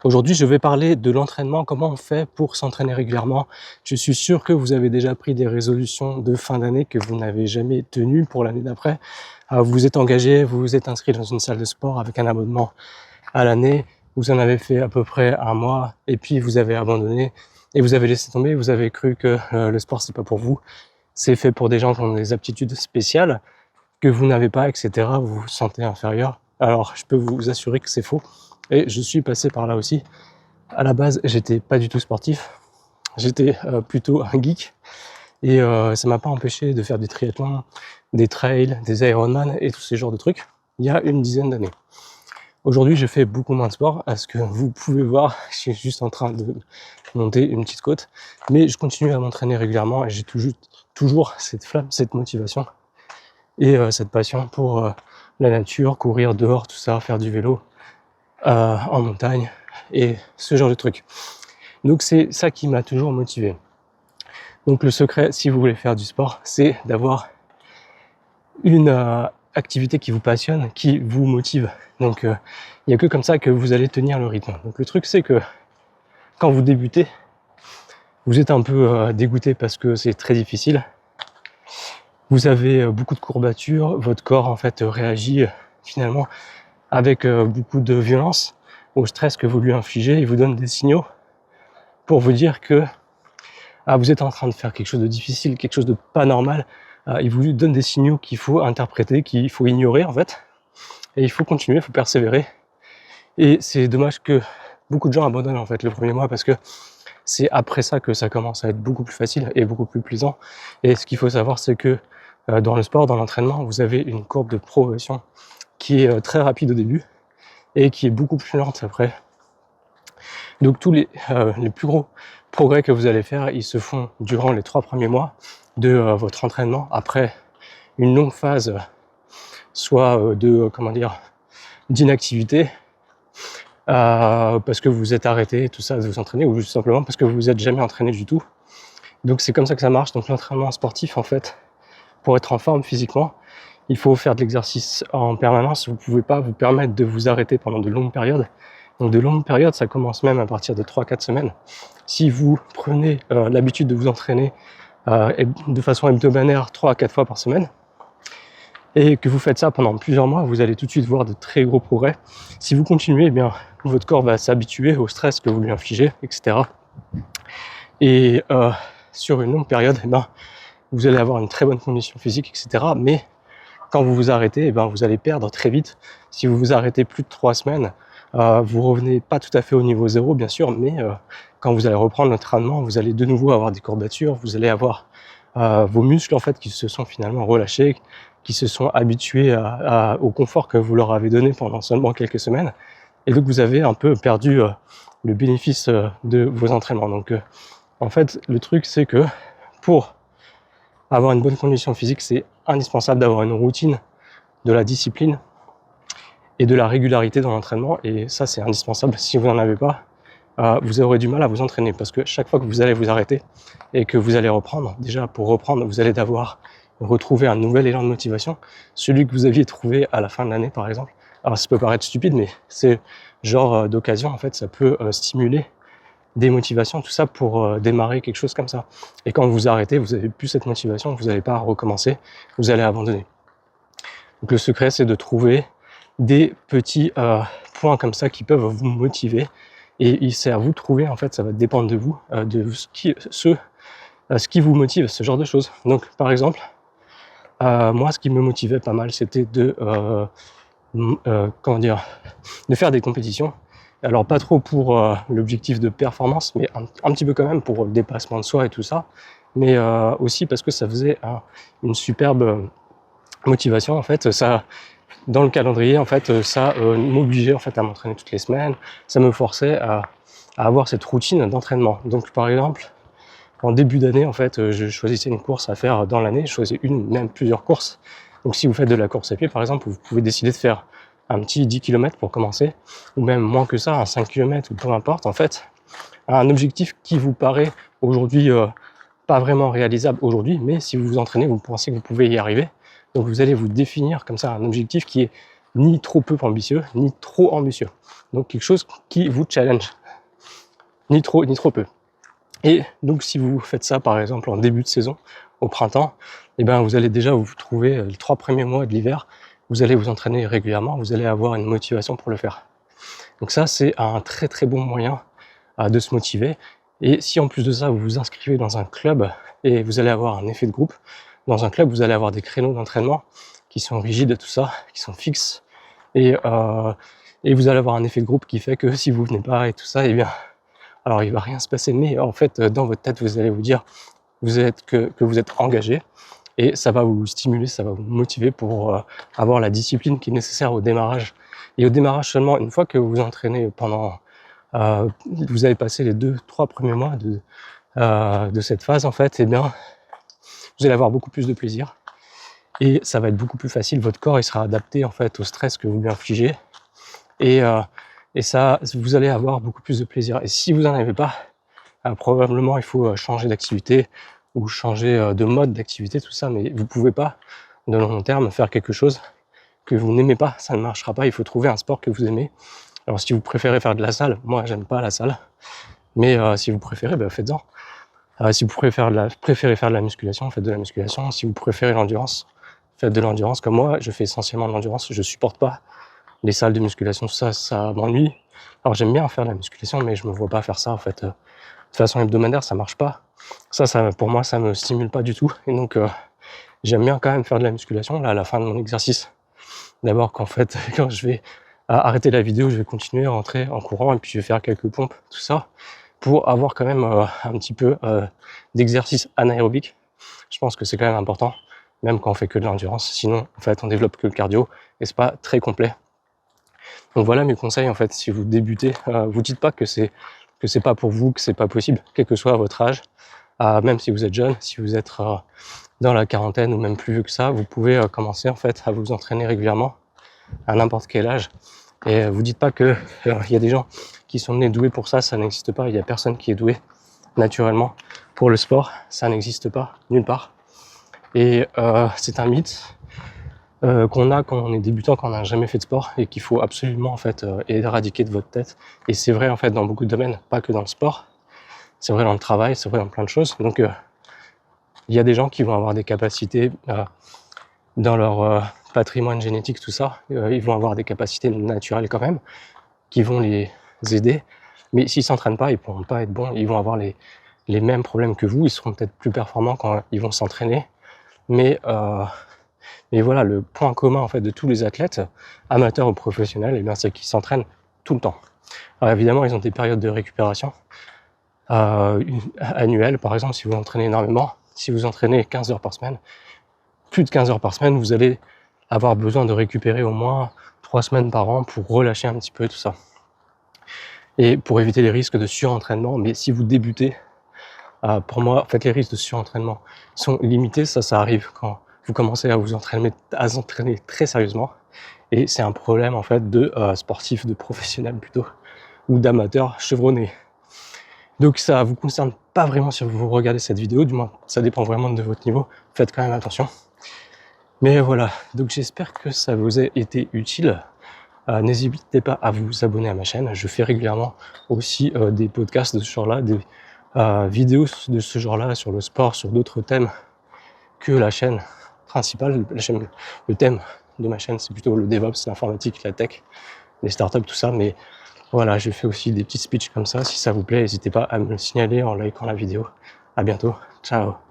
Aujourd'hui, je vais parler de l'entraînement, comment on fait pour s'entraîner régulièrement. Je suis sûr que vous avez déjà pris des résolutions de fin d'année que vous n'avez jamais tenues pour l'année d'après. Vous vous êtes engagé, vous vous êtes inscrit dans une salle de sport avec un abonnement à l'année, vous en avez fait à peu près un mois et puis vous avez abandonné et vous avez laissé tomber, vous avez cru que le sport c'est pas pour vous, c'est fait pour des gens qui ont des aptitudes spéciales que vous n'avez pas, etc. Vous vous sentez inférieur. Alors je peux vous assurer que c'est faux. Et je suis passé par là aussi. À la base, j'étais pas du tout sportif. J'étais plutôt un geek. Et ça m'a pas empêché de faire du triathlon, des trails, des Ironman et tous ces genres de trucs il y a une dizaine d'années. Aujourd'hui, je fais beaucoup moins de sport. À ce que vous pouvez voir, je suis juste en train de monter une petite côte. Mais je continue à m'entraîner régulièrement et j'ai toujours cette flamme, cette motivation et cette passion pour la nature, courir dehors, tout ça, faire du vélo. En montagne et ce genre de trucs. Donc c'est ça qui m'a toujours motivé. Donc le secret, si vous voulez faire du sport, c'est d'avoir une activité qui vous passionne, qui vous motive. Donc il n'y a que comme ça que vous allez tenir le rythme. Donc le truc c'est que quand vous débutez, vous êtes un peu dégoûté parce que c'est très difficile. Vous avez beaucoup de courbatures, votre corps en fait réagit finalement avec beaucoup de violence au stress que vous lui infligez. Il vous donne des signaux pour vous dire que vous êtes en train de faire quelque chose de difficile, quelque chose de pas normal. Il vous donne des signaux qu'il faut interpréter, qu'il faut ignorer en fait. Et il faut continuer, il faut persévérer. Et c'est dommage que beaucoup de gens abandonnent en fait le premier mois parce que c'est après ça que ça commence à être beaucoup plus facile et beaucoup plus plaisant. Et ce qu'il faut savoir, c'est que dans le sport, dans l'entraînement, vous avez une courbe de progression qui est très rapide au début et qui est beaucoup plus lente après. Donc tous les plus gros progrès que vous allez faire, ils se font durant les 3 premiers mois de votre entraînement, après une longue phase soit d'inactivité parce que vous êtes arrêté tout ça de vous entraîner ou juste simplement parce que vous vous êtes jamais entraîné du tout. Donc c'est comme ça que ça marche. Donc l'entraînement sportif en fait, pour être en forme physiquement, il faut faire de l'exercice en permanence. Vous ne pouvez pas vous permettre de vous arrêter pendant de longues périodes. Donc de longues périodes, ça commence même à partir de 3-4 semaines. Si vous prenez l'habitude de vous entraîner de façon hebdomadaire 3 à 4 fois par semaine, et que vous faites ça pendant plusieurs mois, vous allez tout de suite voir de très gros progrès. Si vous continuez, eh bien, votre corps va s'habituer au stress que vous lui infligez, etc. Et sur une longue période, eh bien, vous allez avoir une très bonne condition physique, etc. Mais quand vous vous arrêtez, eh bien, vous allez perdre très vite. Si vous vous arrêtez plus de 3 semaines, vous revenez pas tout à fait au niveau 0, bien sûr, mais quand vous allez reprendre l'entraînement, vous allez de nouveau avoir des courbatures, vous allez avoir vos muscles en fait qui se sont finalement relâchés, qui se sont habitués au confort que vous leur avez donné pendant seulement quelques semaines, et donc vous avez un peu perdu le bénéfice de vos entraînements. Donc en fait, le truc c'est que pour avoir une bonne condition physique, c'est indispensable d'avoir une routine, de la discipline et de la régularité dans l'entraînement, et ça c'est indispensable. Si vous n'en avez pas, vous aurez du mal à vous entraîner, parce que chaque fois que vous allez vous arrêter et que vous allez reprendre, déjà pour reprendre, vous allez devoir retrouver un nouvel élan de motivation, celui que vous aviez trouvé à la fin de l'année par exemple. Alors ça peut paraître stupide, mais c'est genre d'occasion en fait, ça peut stimuler des motivations, tout ça pour démarrer quelque chose comme ça. Et quand vous vous arrêtez, vous n'avez plus cette motivation, vous n'allez pas recommencer, vous allez abandonner. Donc le secret c'est de trouver des petits points comme ça qui peuvent vous motiver, et c'est à vous de trouver en fait, ça va dépendre de vous, de ce qui vous motive, ce genre de choses. Donc par exemple, moi ce qui me motivait pas mal, c'était de faire des compétitions. Alors pas trop pour l'objectif de performance, mais un petit peu quand même pour le dépassement de soi et tout ça, mais aussi parce que ça faisait une superbe motivation en fait. Ça, dans le calendrier en fait, ça m'obligeait en fait à m'entraîner toutes les semaines, ça me forçait à avoir cette routine d'entraînement. Donc par exemple, en début d'année en fait, je choisissais une course à faire dans l'année, je choisissais une, même plusieurs courses. Donc si vous faites de la course à pied par exemple, vous pouvez décider de faire un petit 10 km pour commencer, ou même moins que ça, un 5 km ou peu importe en fait, un objectif qui vous paraît aujourd'hui pas vraiment réalisable aujourd'hui, mais si vous vous entraînez, vous pensez que vous pouvez y arriver. Donc vous allez vous définir comme ça un objectif qui est ni trop peu ambitieux, ni trop ambitieux. Donc quelque chose qui vous challenge, ni trop peu. Et donc si vous faites ça par exemple en début de saison, au printemps, et ben vous allez déjà vous trouver les 3 premiers mois de l'hiver, vous allez vous entraîner régulièrement, vous allez avoir une motivation pour le faire. Donc ça, c'est un très bon moyen de se motiver. Et si en plus de ça, vous vous inscrivez dans un club et vous allez avoir un effet de groupe, dans un club, vous allez avoir des créneaux d'entraînement qui sont rigides, tout ça, qui sont fixes. Et vous allez avoir un effet de groupe qui fait que si vous venez pas et tout ça, eh bien, alors il va rien se passer, mais en fait, dans votre tête, vous allez vous dire que vous êtes engagé et ça va vous stimuler, ça va vous motiver pour avoir la discipline qui est nécessaire au démarrage. Et au démarrage seulement, une fois que vous vous entraînez pendant, vous avez passé les 2-3 premiers mois de cette phase, en fait, eh bien, vous allez avoir beaucoup plus de plaisir et ça va être beaucoup plus facile. Votre corps, il sera adapté en fait au stress que vous lui infligez et ça, vous allez avoir beaucoup plus de plaisir. Et si vous n'en avez pas, probablement il faut changer d'activité ou changer de mode d'activité, tout ça, mais vous pouvez pas, de long terme, faire quelque chose que vous n'aimez pas, ça ne marchera pas. Il faut trouver un sport que vous aimez. Alors si vous préférez faire de la salle, moi j'aime pas la salle, mais si vous préférez, faites-en. Si vous préférez faire de la musculation, faites de la musculation. Si vous préférez l'endurance, faites de l'endurance. Comme moi, je fais essentiellement de l'endurance. Je supporte pas les salles de musculation, tout ça, ça m'ennuie. Alors j'aime bien faire de la musculation, mais je me vois pas faire ça en fait. De façon hebdomadaire, ça marche pas. Ça, pour moi, ça me stimule pas du tout. Et donc j'aime bien quand même faire de la musculation là à la fin de mon exercice. D'abord qu'en fait, quand je vais arrêter la vidéo, je vais continuer à rentrer en courant et puis je vais faire quelques pompes, tout ça, pour avoir quand même un petit peu d'exercice anaérobique. Je pense que c'est quand même important, même quand on fait que de l'endurance. Sinon, en fait, on développe que le cardio et c'est pas très complet. Donc voilà mes conseils en fait. Si vous débutez, vous dites pas que c'est pas pour vous, que c'est pas possible, quel que soit votre âge. Même si vous êtes jeune, si vous êtes dans la quarantaine ou même plus vieux que ça, vous pouvez commencer en fait à vous entraîner régulièrement à n'importe quel âge. Et vous dites pas que il y a des gens qui sont nés doués pour ça, ça n'existe pas. Il y a personne qui est doué naturellement pour le sport, ça n'existe pas nulle part. Et c'est un mythe qu'on a quand on est débutant, quand on n'a jamais fait de sport et qu'il faut absolument en fait éradiquer de votre tête. Et c'est vrai en fait dans beaucoup de domaines, pas que dans le sport. C'est vrai dans le travail, c'est vrai dans plein de choses. Donc il y a des gens qui vont avoir des capacités dans leur patrimoine génétique, tout ça, ils vont avoir des capacités naturelles quand même, qui vont les aider. Mais s'ils s'entraînent pas, ils pourront pas être bons, ils vont avoir les mêmes problèmes que vous, ils seront peut-être plus performants quand ils vont s'entraîner. Mais voilà, le point commun en fait de tous les athlètes, amateurs ou professionnels, eh bien, c'est qu'ils s'entraînent tout le temps. Alors évidemment, ils ont des périodes de récupération annuelles. Par exemple, si vous entraînez énormément, si vous entraînez 15 heures par semaine, plus de 15 heures par semaine, vous allez avoir besoin de récupérer au moins 3 semaines par an pour relâcher un petit peu tout ça. Et pour éviter les risques de surentraînement, mais si vous débutez, pour moi, en fait, les risques de surentraînement sont limités. Ça arrive quand vous commencez à vous entraîner très sérieusement. Et c'est un problème en fait de sportifs, de professionnels plutôt, ou d'amateurs chevronnés. Donc ça vous concerne pas vraiment si vous regardez cette vidéo, du moins ça dépend vraiment de votre niveau. Faites quand même attention. Mais voilà, donc j'espère que ça vous a été utile. N'hésitez pas à vous abonner à ma chaîne. Je fais régulièrement aussi des podcasts de ce genre-là, des vidéos de ce genre-là sur le sport, sur d'autres thèmes que la chaîne principale. Le thème de ma chaîne, c'est plutôt le DevOps, l'informatique, la tech, les startups, tout ça. Mais voilà, je fais aussi des petits speeches comme ça. Si ça vous plaît, n'hésitez pas à me le signaler en likant la vidéo. À bientôt. Ciao.